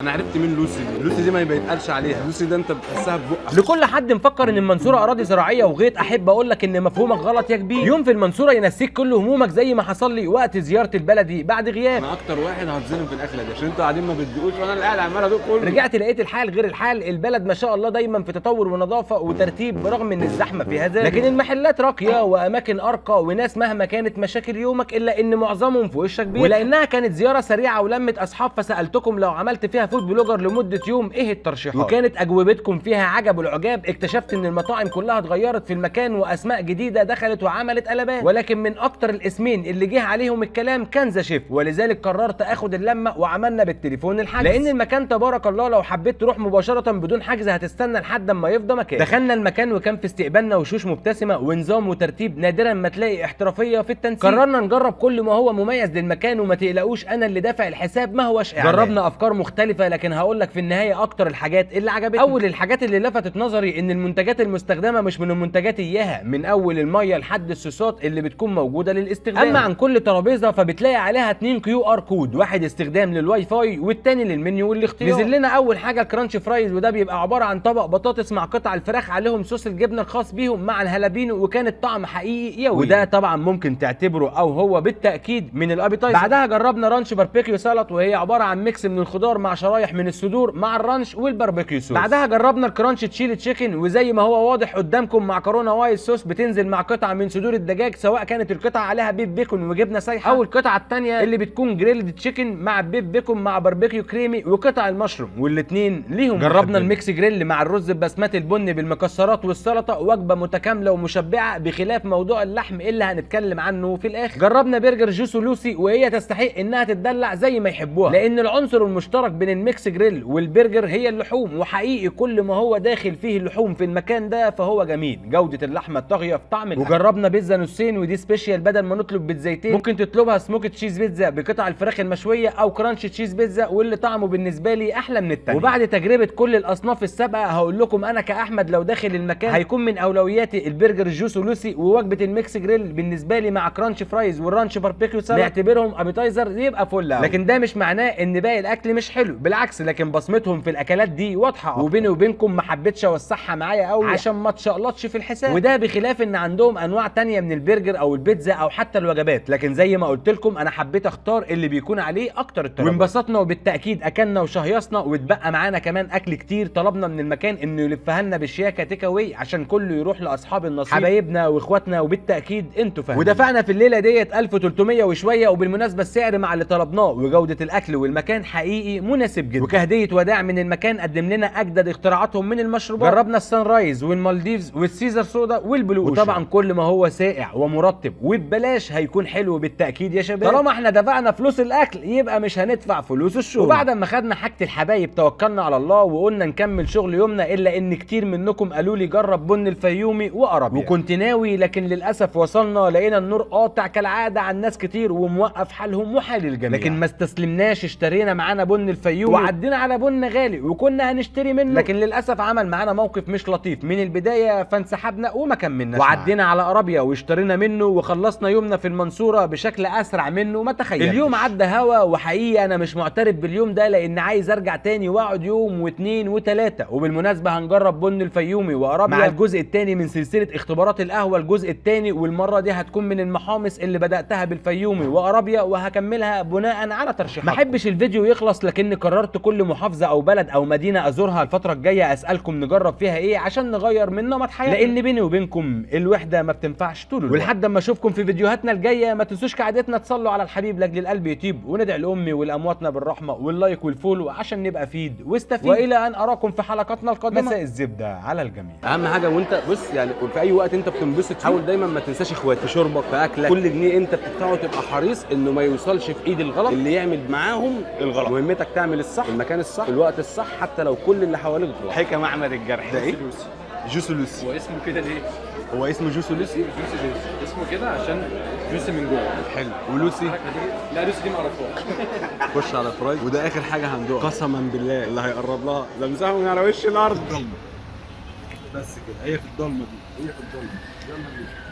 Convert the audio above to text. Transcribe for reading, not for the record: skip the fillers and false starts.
انا عرفت مين لوسي دي. لوسي دي ما بيتقالش عليها، لوسي ده انت بتحسها ببقك. لكل حد مفكر ان المنصوره اراضي زراعيه وغيط، احب اقول لك ان مفهومك غلط يا كبير. يوم في المنصوره ينسيك كل همومك زي ما حصل لي وقت زياره البلدي بعد غياب. انا اكتر واحد هتظلم في الاكله دي عشان انتوا قاعدين ما بتدوقوش وانا اللي قاعد عمال ادوق كله. رجعت لقيت الحال غير الحال، البلد ما شاء الله دايما في تطور ونظافه وترتيب برغم ان الزحمه فيها زاد، لكن المحلات راقيه واماكن ارقى وناس مهما كانت مشاكل يومك الا ان معظمهم في وشك بيضحك. ولانها كانت زياره سريعه ولمت اصحاب فسالتكم لو عملت فيها فود بلوجر لمده يوم ايه الترشيحات، وكانت اجوبتكم فيها عجب العجاب. اكتشفت ان المطاعم كلها اتغيرت في المكان واسماء جديده دخلت وعملت قلبان، ولكن من اكتر الاسمين اللي جه عليهم الكلام كان ذا شيف، ولذلك قررت اخد اللمه وعملنا بالتليفون الحجز، لان المكان تبارك الله لو حبيت تروح مباشره بدون حجز هتستنى لحد اما يفضى مكان. دخلنا المكان وكان في استقبالنا وشوش مبتسمه ونظام وترتيب نادرا ما تلاقي احترافيه في التنسيق. قررنا نجرب كل ما هو مميز للمكان وما تقلقوش انا اللي دافع الحساب ما هوش اعلان. جربنا افكار مختلفه لكن هقول لك في النهايه اكتر الحاجات اللي عجبتني. اول الحاجات اللي لفتت نظري ان المنتجات المستخدمه مش من المنتجات اياها، من اول الميه لحد الصوصات اللي بتكون موجوده للاستخدام. اما عن كل ترابيزه فبتلاقي عليها 2 QR كود، واحد استخدام للواي فاي والتاني للمنيو والاختيار. نزل لنا اول حاجه الكرانش فرايز، وده بيبقى عباره عن طبق بطاطس مع قطع الفراخ عليهم صوص الجبنه الخاص بيهم مع الهالابينو، وكان الطعم حقيقي يومي، وده طبعا ممكن تعتبره او هو بالتاكيد من الابيتايزر. بعدها جربنا رانش باربيكيو سلطه، وهي عباره عن ميكس من الخضار مع شرايح من الصدور مع الرانش والباربيكيو صوص. بعدها جربنا الكرانش تشيلي تشيكن، وزي ما هو واضح قدامكم معكرونه وايت صوص بتنزل مع قطعه من صدور الدجاج، سواء كانت القطعه عليها بيب بيكون وجبنه سايحه او القطعه الثانيه اللي بتكون جريلد تشيكن مع بيب بيكون مع باربيكيو كريمي وقطع المشروم، والاثنين ليهم. جربنا الميكس جريل مع الرز البسمتي البني بالمكسرات والسلطه، وجبه متكامله ومشبعه بخلاف موضوع اللحم اللي هنتكلم عنه في الاخر. جربنا برجر جوسو لوسي، وهي تستحق انها تتدلع زي ما يحبوها، لان العنصر المشترك بين الميكس جريل والبرجر هي اللحوم، وحقيقي كل ما هو داخل فيه اللحوم في المكان ده فهو جميل، جوده اللحمه الطاغيه في طعم الأكل. وجربنا بيتزا نصين، ودي سبيشال بدل ما نطلب بيتزايتين ممكن تطلبها سموك تشيز بيتزا بقطع الفراخ المشويه او كرانش تشيز بيتزا، واللي طعمه بالنسبه لي احلى من التاني. وبعد تجربه كل الاصناف السابقه هقول لكم انا كاحمد لو داخل المكان هيكون من اولوياتي البرجر جوسو لوسي ووجبه الميكس جريل بالنسبه لي مع كرانش فرايز والرانش باربيكيو سلطه، نعتبرهم ابيتايزر يبقى فل. لكن ده مش معناه ان باقي الاكل مش حلو، بالعكس، لكن بصمتهم في الاكلات دي واضحه، وبيني وبينكم ما حبيتش اوسعها معايا قوي عشان ما تشقلطش في الحساب، وده بخلاف ان عندهم انواع تانية من البرجر او البيتزا او حتى الوجبات، لكن زي ما قلت لكم انا حبيت اختار اللي بيكون عليه اكتر الترابط. وانبسطنا وبالتاكيد اكلنا وشهيصنا، واتبقى معانا كمان اكل كتير طلبنا من المكان انه يلفها لنا بالشياكه تيك اواي عشان كله يروح لاصحاب النصيب حبايبنا واخواتنا، وبالتاكيد انتوا فاهمين. ودفعنا في الليله ديت 1300 وشويه، وبالمناسبه السعر مع اللي طلبناه وجوده الاكل والمكان حقيقي مناسب جدا. وكهديه وداع من المكان قدم لنا اجدد اختراعاتهم من المشروبات، جربنا السان رايز والمالديفز والسيزر صودا والبلو، وطبعا كل ما هو ساقع ومرطب وببلاش هيكون حلو بالتاكيد يا شباب. طالما احنا دفعنا فلوس الاكل يبقى مش هندفع فلوس الشغل. وبعد ما خدنا حاجه الحبايب توكلنا على الله وقلنا نكمل شغل يومنا، الا ان كتير منكم قالوا لي جرب بن الفيومي وقربيا، وكنت ناوي لكن للاسف وصلنا لقينا النور قاطع كالعاده عن ناس كتير وموقف حالهم وحال الجميع، لكن ما استسلمناش، اشترينا معانا بن الفيومي وعدينا على بن غالي وكنا هنشتري منه، لكن للاسف عمل معانا موقف مش لطيف من البدايه فانسحبنا وما كملناش، وعدينا على قربيا واشترينا منه وخلصنا يومنا في المنصوره بشكل اسرع منه ما تخيلتش. اليوم عدى هوا، وحقيقي انا مش معترف باليوم ده لان عايز ارجع تاني واقعد يوم واثنين وثلاثه. وبالمناسبه هنجرب بن الفيومي وقربيا مع الجزء الثاني من سلسله اختبارات القهوه الجزء الثاني، والمره دي هتكون من المحامص اللي بداتها بالفيومي وقربيا وهكملها بناء على ترشيحات. ما احبش الفيديو يخلص، لكني قررت كل محافظه او بلد او مدينه ازورها الفتره الجايه اسالكم نجرب فيها ايه عشان نغير من نمط حياتنا، لان بيني وبينكم الوحده ما بتنفعش طول الوقت. ولحد اما اشوفكم في فيديوهاتنا الجايه ما تنسوش كعادتنا تصلوا على الحبيب لاجل القلب يطيب، وندعي لامي والامواتنا بالرحمه واللايك والفولو عشان نبقى فيد واستفيد، والى ان اراكم في حلقاتنا القادمه. مساء الزبده على الجميع. اهم حاجه وانت بص يعني في اي وقت انت بتنبسط حاول دايما ما تنساش اخواتك في شربك في اكلك، كل جنيه انت بتدفعه تبقى حريص انه ما يوصلش في ايد الغلط اللي يعمل معاهم الغلط. مهمتك تعمل الصح في المكان الصح في الوقت الصح حتى لو كل اللي حواليك غلط. حكم احمد الجرح ده ايه؟ جوسو لوسي. هو اسمه كده ليه؟ هو اسمه جوسو لوسي؟ جوسي لوسي اسمه كده عشان جوسي من جوه. حلو. ولوسي؟ لا لوسي دي ما اعرفهاش. خش على فراي، وده اخر حاجه هندوقها قسما بالله اللي هيقرب لها لمسها من على وش الارض. بس كده هي في الضلمه دي، هي في الضلمه. يلا بينا.